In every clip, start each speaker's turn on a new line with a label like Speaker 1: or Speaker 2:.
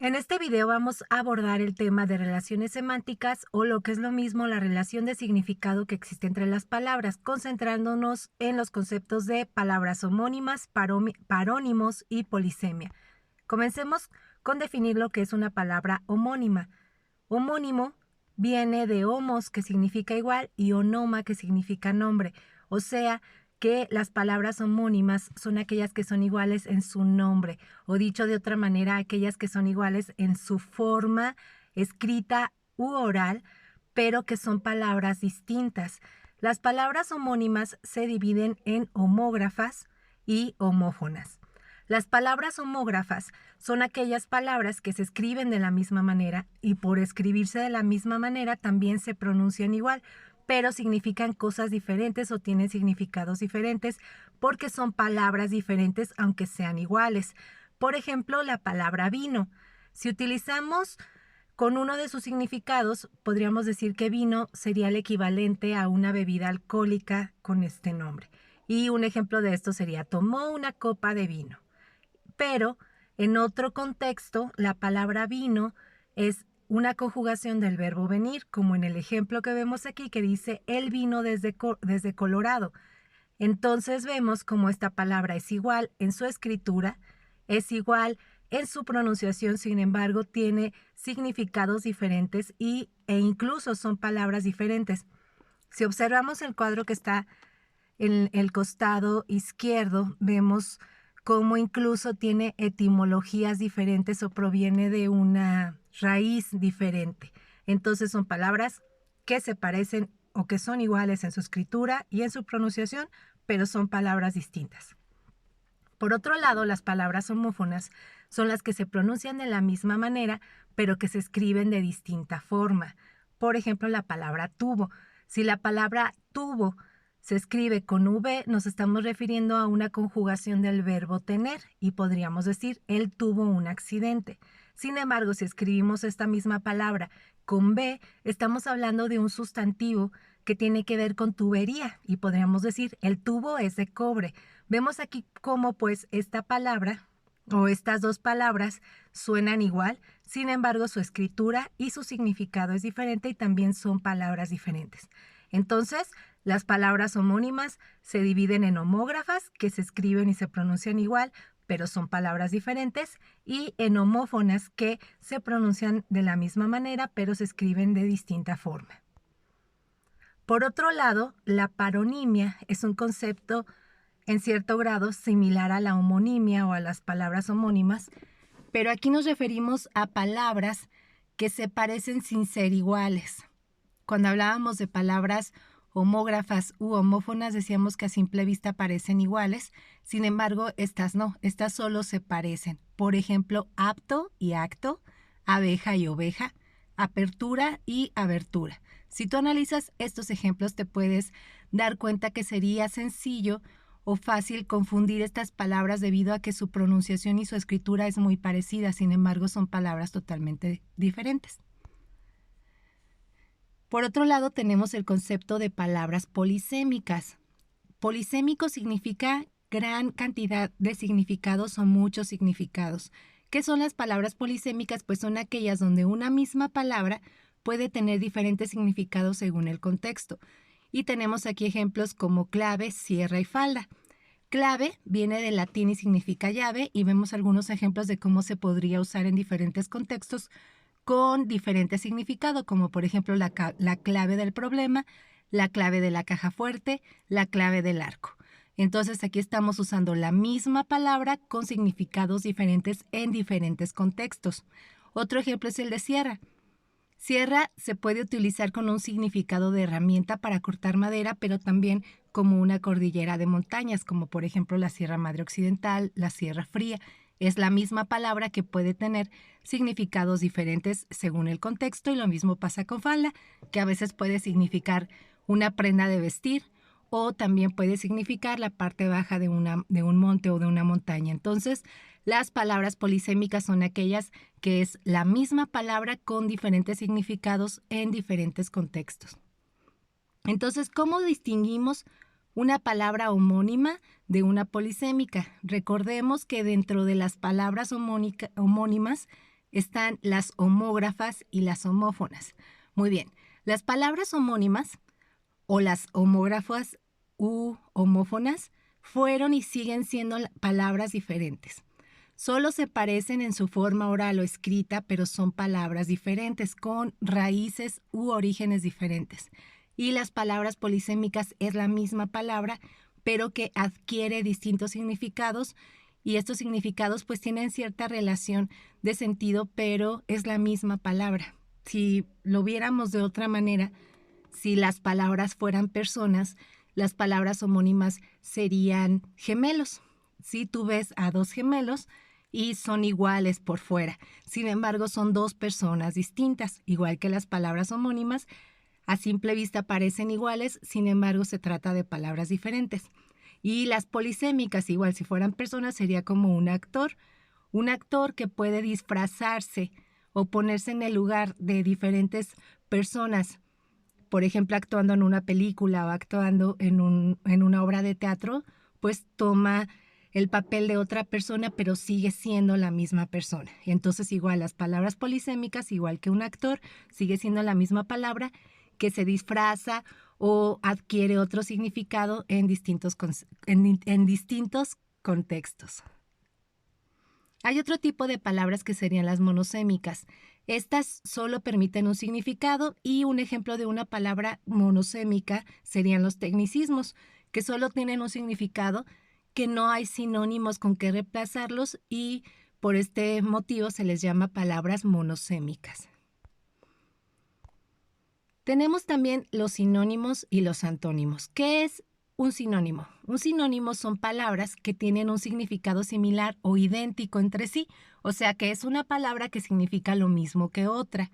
Speaker 1: En este video vamos a abordar el tema de relaciones semánticas o lo que es lo mismo la relación de significado que existe entre las palabras, concentrándonos en los conceptos de palabras homónimas, parónimos y polisemia. Comencemos con definir lo que es una palabra homónima. Homónimo viene de homos, que significa igual, y onoma, que significa nombre. O sea, que las palabras homónimas son aquellas que son iguales en su nombre, o dicho de otra manera, aquellas que son iguales en su forma escrita u oral, pero que son palabras distintas. Las palabras homónimas se dividen en homógrafas y homófonas. Las palabras homógrafas son aquellas palabras que se escriben de la misma manera y por escribirse de la misma manera también se pronuncian igual, pero significan cosas diferentes o tienen significados diferentes porque son palabras diferentes aunque sean iguales. Por ejemplo, la palabra vino. Si utilizamos con uno de sus significados, podríamos decir que vino sería el equivalente a una bebida alcohólica con este nombre. Y un ejemplo de esto sería tomó una copa de vino. Pero en otro contexto, la palabra vino es una conjugación del verbo venir, como en el ejemplo que vemos aquí que dice, él vino desde Colorado. Entonces vemos cómo esta palabra es igual en su escritura, es igual en su pronunciación, sin embargo, tiene significados diferentes e incluso son palabras diferentes. Si observamos el cuadro que está en el costado izquierdo, vemos cómo incluso tiene etimologías diferentes o proviene de una raíz diferente. Entonces son palabras que se parecen o que son iguales en su escritura y en su pronunciación, pero son palabras distintas. Por otro lado, las palabras homófonas son las que se pronuncian de la misma manera, pero que se escriben de distinta forma. Por ejemplo, la palabra tubo. Si la palabra tuvo se escribe con V, nos estamos refiriendo a una conjugación del verbo tener y podríamos decir, él tuvo un accidente. Sin embargo, si escribimos esta misma palabra con B, estamos hablando de un sustantivo que tiene que ver con tubería y podríamos decir, el tubo es de cobre. Vemos aquí cómo pues esta palabra o estas dos palabras suenan igual, sin embargo su escritura y su significado es diferente y también son palabras diferentes. Entonces, las palabras homónimas se dividen en homógrafas, que se escriben y se pronuncian igual, pero son palabras diferentes, y en homófonas, que se pronuncian de la misma manera, pero se escriben de distinta forma. Por otro lado, la paronimia es un concepto en cierto grado similar a la homonimia o a las palabras homónimas, pero aquí nos referimos a palabras que se parecen sin ser iguales. Cuando hablábamos de palabras homógrafas u homófonas decíamos que a simple vista parecen iguales, sin embargo estas no, estas solo se parecen. Por ejemplo, apto y acto, abeja y oveja, apertura y abertura. Si tú analizas estos ejemplos te puedes dar cuenta que sería sencillo o fácil confundir estas palabras debido a que su pronunciación y su escritura es muy parecida, sin embargo son palabras totalmente diferentes. Por otro lado, tenemos el concepto de palabras polisémicas. Polisémico significa gran cantidad de significados o muchos significados. ¿Qué son las palabras polisémicas? Pues son aquellas donde una misma palabra puede tener diferentes significados según el contexto. Y tenemos aquí ejemplos como clave, sierra y falda. Clave viene del latín y significa llave y vemos algunos ejemplos de cómo se podría usar en diferentes contextos con diferente significado, como por ejemplo la clave del problema, la clave de la caja fuerte, la clave del arco. Entonces aquí estamos usando la misma palabra con significados diferentes en diferentes contextos. Otro ejemplo es el de sierra. Sierra se puede utilizar con un significado de herramienta para cortar madera, pero también como una cordillera de montañas, como por ejemplo la Sierra Madre Occidental, la Sierra Fría. Es la misma palabra que puede tener significados diferentes según el contexto y lo mismo pasa con falda, que a veces puede significar una prenda de vestir o también puede significar la parte baja de un monte o de una montaña. Entonces, las palabras polisémicas son aquellas que es la misma palabra con diferentes significados en diferentes contextos. Entonces, ¿cómo distinguimos una palabra homónima de una polisémica? Recordemos que dentro de las palabras homónimas están las homógrafas y las homófonas. Muy bien, las palabras homónimas o las homógrafas u homófonas fueron y siguen siendo palabras diferentes. Solo se parecen en su forma oral o escrita, pero son palabras diferentes, con raíces u orígenes diferentes. Y las palabras polisémicas es la misma palabra, pero que adquiere distintos significados, y estos significados pues tienen cierta relación de sentido, pero es la misma palabra. Si lo viéramos de otra manera, si las palabras fueran personas, las palabras homónimas serían gemelos. Si tú ves a dos gemelos y son iguales por fuera, sin embargo son dos personas distintas, igual que las palabras homónimas, a simple vista parecen iguales, sin embargo se trata de palabras diferentes. Y las polisémicas, igual si fueran personas, sería como un actor que puede disfrazarse o ponerse en el lugar de diferentes personas, por ejemplo, actuando en una película o actuando en una obra de teatro, pues toma el papel de otra persona, pero sigue siendo la misma persona. Entonces, igual las palabras polisémicas, igual que un actor, sigue siendo la misma palabra que se disfraza o adquiere otro significado en distintos contextos. Hay otro tipo de palabras que serían las monosémicas. Estas solo permiten un significado, y un ejemplo de una palabra monosémica serían los tecnicismos, que solo tienen un significado, que no hay sinónimos con que reemplazarlos, y por este motivo se les llama palabras monosémicas. Tenemos también los sinónimos y los antónimos. ¿Qué es un sinónimo? Un sinónimo son palabras que tienen un significado similar o idéntico entre sí, o sea que es una palabra que significa lo mismo que otra.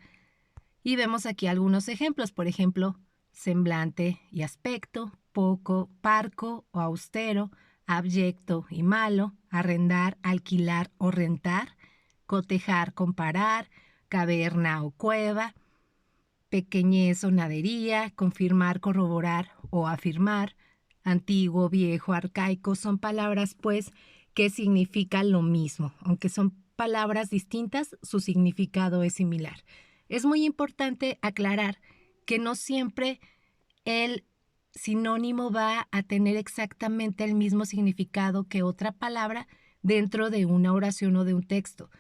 Speaker 1: Y vemos aquí algunos ejemplos, por ejemplo, semblante y aspecto, poco, parco o austero, abyecto y malo, arrendar, alquilar o rentar, cotejar, comparar, caverna o cueva, pequeñez o nadería, confirmar, corroborar o afirmar, antiguo, viejo, arcaico, son palabras pues que significan lo mismo. Aunque son palabras distintas, su significado es similar. Es muy importante aclarar que no siempre el sinónimo va a tener exactamente el mismo significado que otra palabra dentro de una oración o de un texto.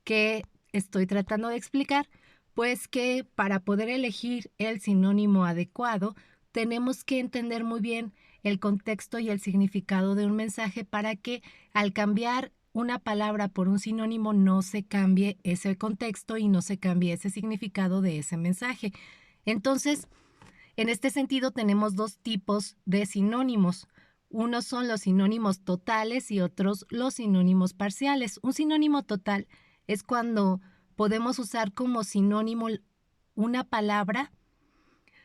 Speaker 1: ¿Qué estoy tratando de explicar? Pues que para poder elegir el sinónimo adecuado, tenemos que entender muy bien el contexto y el significado de un mensaje, para que al cambiar una palabra por un sinónimo no se cambie ese contexto y no se cambie ese significado de ese mensaje. Entonces, en este sentido tenemos dos tipos de sinónimos. Unos son los sinónimos totales y otros los sinónimos parciales. Un sinónimo total es cuando podemos usar como sinónimo una palabra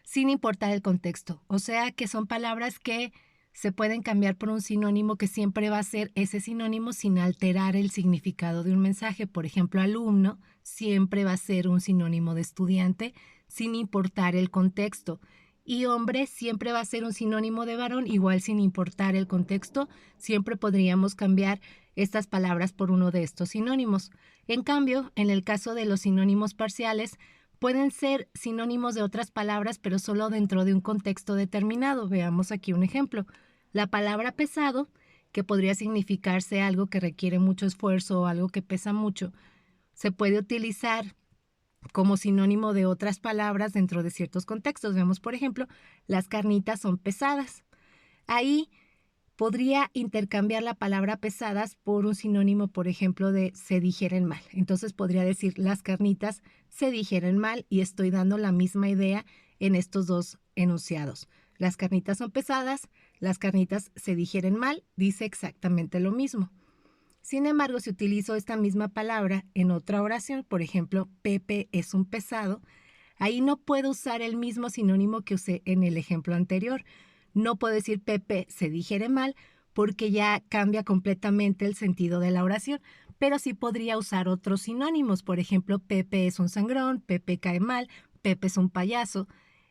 Speaker 1: sin importar el contexto. O sea que son palabras que se pueden cambiar por un sinónimo que siempre va a ser ese sinónimo sin alterar el significado de un mensaje. Por ejemplo, alumno siempre va a ser un sinónimo de estudiante sin importar el contexto. Y hombre siempre va a ser un sinónimo de varón, igual sin importar el contexto. Siempre podríamos cambiar estas palabras por uno de estos sinónimos. En cambio, en el caso de los sinónimos parciales, pueden ser sinónimos de otras palabras, pero solo dentro de un contexto determinado. Veamos aquí un ejemplo. La palabra pesado, que podría significarse algo que requiere mucho esfuerzo o algo que pesa mucho, se puede utilizar como sinónimo de otras palabras dentro de ciertos contextos. Vemos, por ejemplo, las carnitas son pesadas. Ahí podría intercambiar la palabra pesadas por un sinónimo, por ejemplo, de se digieren mal. Entonces podría decir las carnitas se digieren mal, y estoy dando la misma idea en estos dos enunciados. Las carnitas son pesadas, las carnitas se digieren mal, dice exactamente lo mismo. Sin embargo, si utilizo esta misma palabra en otra oración, por ejemplo, Pepe es un pesado, ahí no puedo usar el mismo sinónimo que usé en el ejemplo anterior. No puedo decir Pepe se digiere mal, porque ya cambia completamente el sentido de la oración, pero sí podría usar otros sinónimos. Por ejemplo, Pepe es un sangrón, Pepe cae mal, Pepe es un payaso.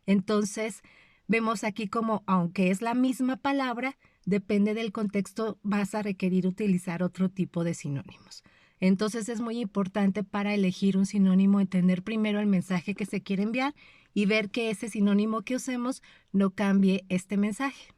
Speaker 1: Entonces, vemos aquí como, aunque es la misma palabra, depende del contexto, vas a requerir utilizar otro tipo de sinónimos. Entonces es muy importante para elegir un sinónimo entender primero el mensaje que se quiere enviar y ver que ese sinónimo que usemos no cambie este mensaje.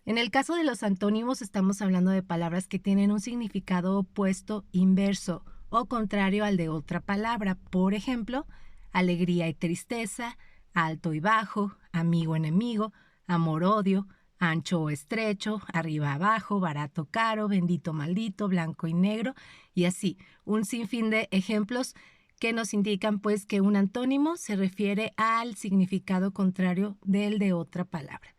Speaker 1: En el caso de los antónimos estamos hablando de palabras que tienen un significado opuesto, inverso o contrario al de otra palabra. Por ejemplo, alegría y tristeza, alto y bajo, amigo enemigo, amor-odio, ancho o estrecho, arriba abajo, barato caro, bendito maldito, blanco y negro, y así, un sinfín de ejemplos que nos indican pues que un antónimo se refiere al significado contrario del de otra palabra.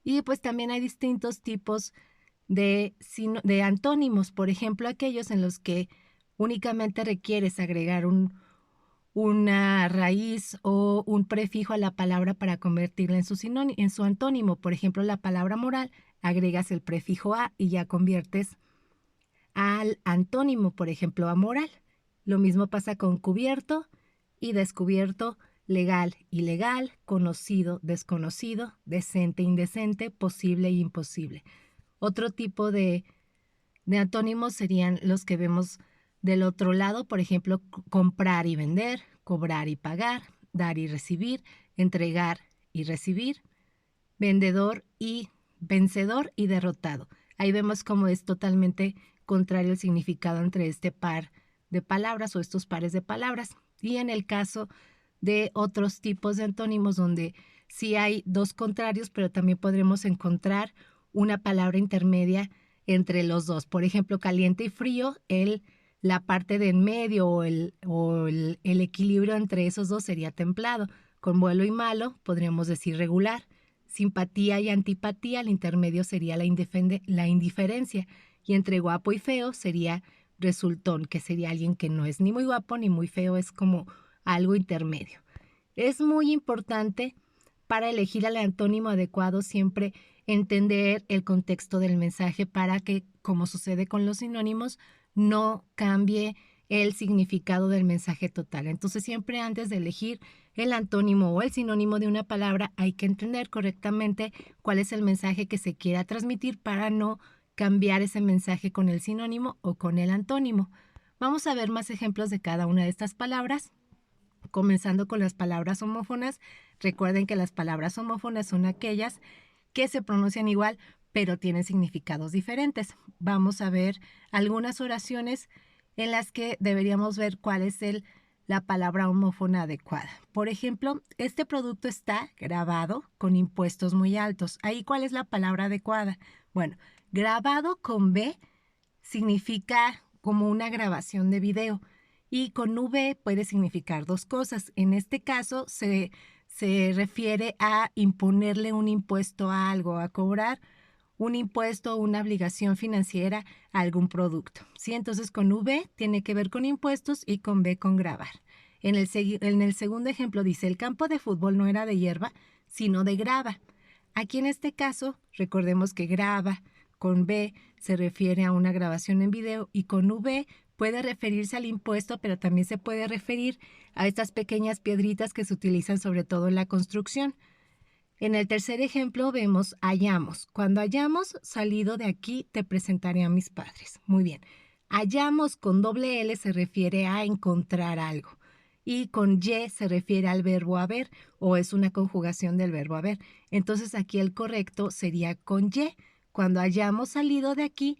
Speaker 1: Y pues también hay distintos tipos de antónimos, por ejemplo, aquellos en los que únicamente requieres agregar una raíz o un prefijo a la palabra para convertirla en su antónimo. Por ejemplo, la palabra moral, agregas el prefijo a y ya conviertes al antónimo, por ejemplo, amoral. Lo mismo pasa con cubierto y descubierto, legal, ilegal, conocido, desconocido, decente, indecente, posible e imposible. Otro tipo de antónimos serían los que vemos del otro lado, por ejemplo, comprar y vender, cobrar y pagar, dar y recibir, entregar y recibir, vendedor y vencedor y derrotado. Ahí vemos cómo es totalmente contrario el significado entre este par de palabras o estos pares de palabras. Y en el caso de otros tipos de antónimos donde sí hay dos contrarios, pero también podremos encontrar una palabra intermedia entre los dos. Por ejemplo, caliente y frío, la parte de en medio o el equilibrio entre esos dos sería templado. Con bueno y malo podríamos decir regular. Simpatía y antipatía, el intermedio sería la indiferencia. Y entre guapo y feo sería resultón, que sería alguien que no es ni muy guapo ni muy feo, es como algo intermedio. Es muy importante para elegir el antónimo adecuado siempre entender el contexto del mensaje para que, como sucede con los sinónimos, no cambie el significado del mensaje total. Entonces, siempre antes de elegir el antónimo o el sinónimo de una palabra, hay que entender correctamente cuál es el mensaje que se quiera transmitir para no cambiar ese mensaje con el sinónimo o con el antónimo. Vamos a ver más ejemplos de cada una de estas palabras. Comenzando con las palabras homófonas, recuerden que las palabras homófonas son aquellas que se pronuncian igual, pero tienen significados diferentes. Vamos a ver algunas oraciones en las que deberíamos ver cuál es la palabra homófona adecuada. Por ejemplo, este producto está grabado con impuestos muy altos. Ahí, ¿cuál es la palabra adecuada? Bueno, grabado con B significa como una grabación de video y con V puede significar dos cosas. En este caso se refiere a imponerle un impuesto a algo, a cobrar un impuesto o una obligación financiera a algún producto. ¿Sí? Entonces con V tiene que ver con impuestos y con B con grabar. En el segundo ejemplo dice, el campo de fútbol no era de hierba, sino de grava. Aquí en este caso, recordemos que grava con B se refiere a una grabación en video y con V puede referirse al impuesto, pero también se puede referir a estas pequeñas piedritas que se utilizan sobre todo en la construcción. En el tercer ejemplo vemos hallamos. Cuando hayamos salido de aquí, te presentaré a mis padres. Muy bien. Hallamos con doble L se refiere a encontrar algo. Y con Y se refiere al verbo haber o es una conjugación del verbo haber. Entonces aquí el correcto sería con Y. Cuando hayamos salido de aquí,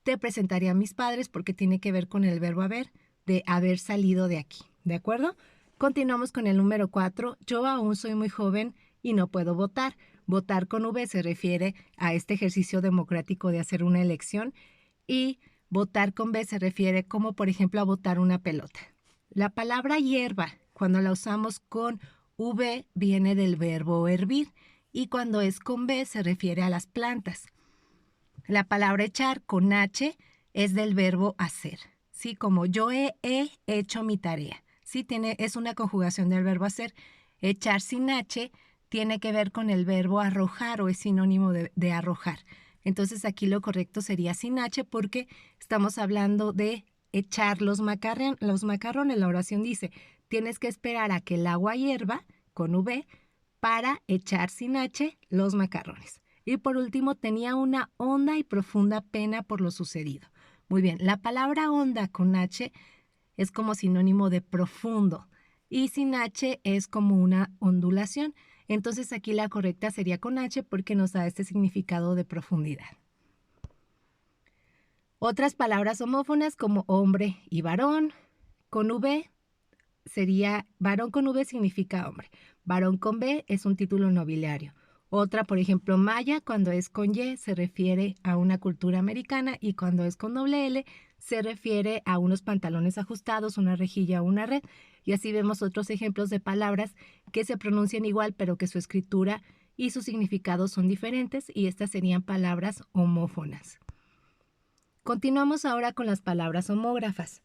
Speaker 1: te presentaré a mis padres porque tiene que ver con el verbo haber, de haber salido de aquí. ¿De acuerdo? Continuamos con el número 4. Yo aún soy muy joven y no puedo votar. Votar con V se refiere a este ejercicio democrático de hacer una elección y votar con B se refiere como por ejemplo a botar una pelota. La palabra hierba, cuando la usamos con V, viene del verbo hervir y cuando es con B se refiere a las plantas. La palabra echar con H es del verbo hacer, ¿sí? Como yo he hecho mi tarea, ¿sí? Es una conjugación del verbo hacer. Echar sin H tiene que ver con el verbo arrojar o es sinónimo de arrojar. Entonces aquí lo correcto sería sin H porque estamos hablando de echar los macarrones. La oración dice, tienes que esperar a que el agua hierva, con V, para echar sin H los macarrones. Y por último, tenía una honda y profunda pena por lo sucedido. Muy bien, la palabra honda con H es como sinónimo de profundo y sin H es como una ondulación. Entonces aquí la correcta sería con H porque nos da este significado de profundidad. Otras palabras homófonas como hombre y varón con V sería, varón con V significa hombre, varón con B es un título nobiliario. Otra, por ejemplo, maya, cuando es con Y, se refiere a una cultura americana y cuando es con doble L, se refiere a unos pantalones ajustados, una rejilla o una red. Y así vemos otros ejemplos de palabras que se pronuncian igual, pero que su escritura y su significado son diferentes, y estas serían palabras homófonas. Continuamos ahora con las palabras homógrafas.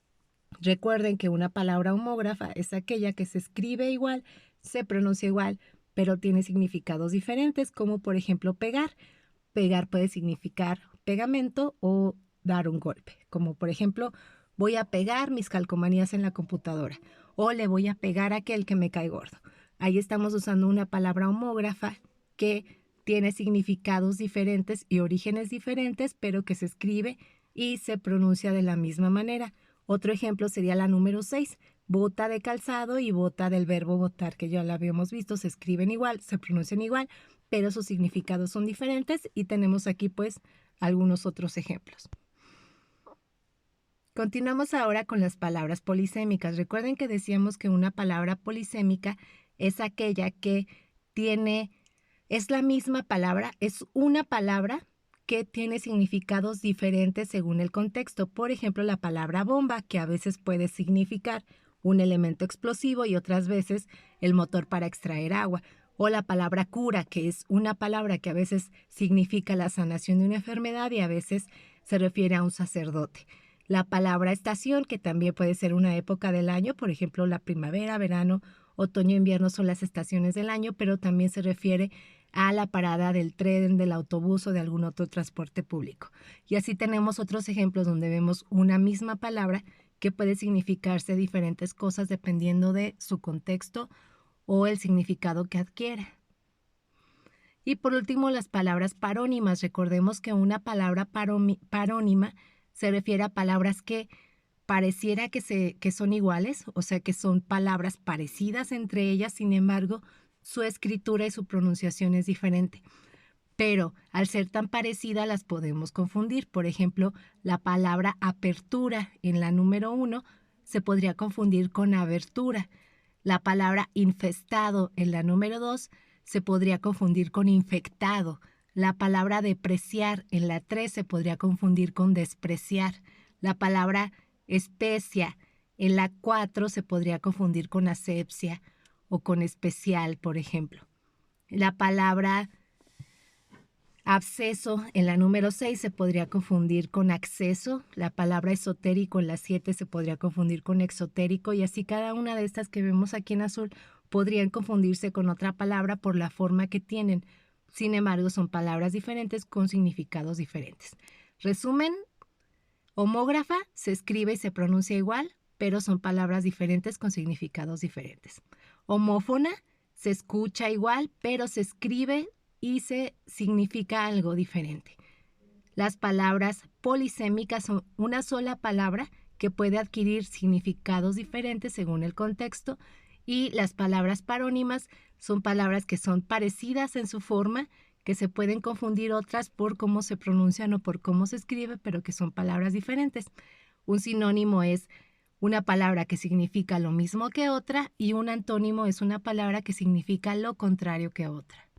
Speaker 1: Recuerden que una palabra homógrafa es aquella que se escribe igual, se pronuncia igual, pero tiene significados diferentes, como por ejemplo pegar. Pegar puede significar pegamento o dar un golpe, como por ejemplo voy a pegar mis calcomanías en la computadora o le voy a pegar a aquel que me cae gordo. Ahí estamos usando una palabra homógrafa que tiene significados diferentes y orígenes diferentes, pero que se escribe y se pronuncia de la misma manera. Otro ejemplo sería la número 6, bota de calzado y bota del verbo botar, que ya la habíamos visto, se escriben igual, se pronuncian igual, pero sus significados son diferentes y tenemos aquí pues algunos otros ejemplos. Continuamos ahora con las palabras polisémicas. Recuerden que decíamos que una palabra polisémica es aquella que es la misma palabra, es una palabra que tiene significados diferentes según el contexto. Por ejemplo, la palabra bomba, que a veces puede significar un elemento explosivo y otras veces el motor para extraer agua. O la palabra cura, que es una palabra que a veces significa la sanación de una enfermedad y a veces se refiere a un sacerdote. La palabra estación, que también puede ser una época del año, por ejemplo, la primavera, verano, otoño, invierno son las estaciones del año, pero también se refiere a la parada del tren, del autobús o de algún otro transporte público. Y así tenemos otros ejemplos donde vemos una misma palabra que puede significarse diferentes cosas dependiendo de su contexto o el significado que adquiera. Y por último, las palabras parónimas. Recordemos que una palabra parónima se refiere a palabras que pareciera que son iguales, o sea que son palabras parecidas entre ellas, sin embargo, su escritura y su pronunciación es diferente. Pero al ser tan parecida las podemos confundir. Por ejemplo, la palabra apertura en la número 1 se podría confundir con abertura. La palabra infestado en la número 2 se podría confundir con infectado. La palabra depreciar en la 3 se podría confundir con despreciar. La palabra especia en la 4 se podría confundir con asepsia o con especial, por ejemplo. La palabra absceso en la número 6 se podría confundir con acceso. La palabra esotérico en la 7 se podría confundir con exotérico y así cada una de estas que vemos aquí en azul podrían confundirse con otra palabra por la forma que tienen. Sin embargo, son palabras diferentes con significados diferentes. Resumen, homógrafa se escribe y se pronuncia igual, pero son palabras diferentes con significados diferentes. Homófona se escucha igual, pero se escribe y se significa algo diferente. Las palabras polisémicas son una sola palabra que puede adquirir significados diferentes según el contexto, y las palabras parónimas son palabras que son parecidas en su forma, que se pueden confundir otras por cómo se pronuncian o por cómo se escribe, pero que son palabras diferentes. Un sinónimo es una palabra que significa lo mismo que otra y un antónimo es una palabra que significa lo contrario que otra.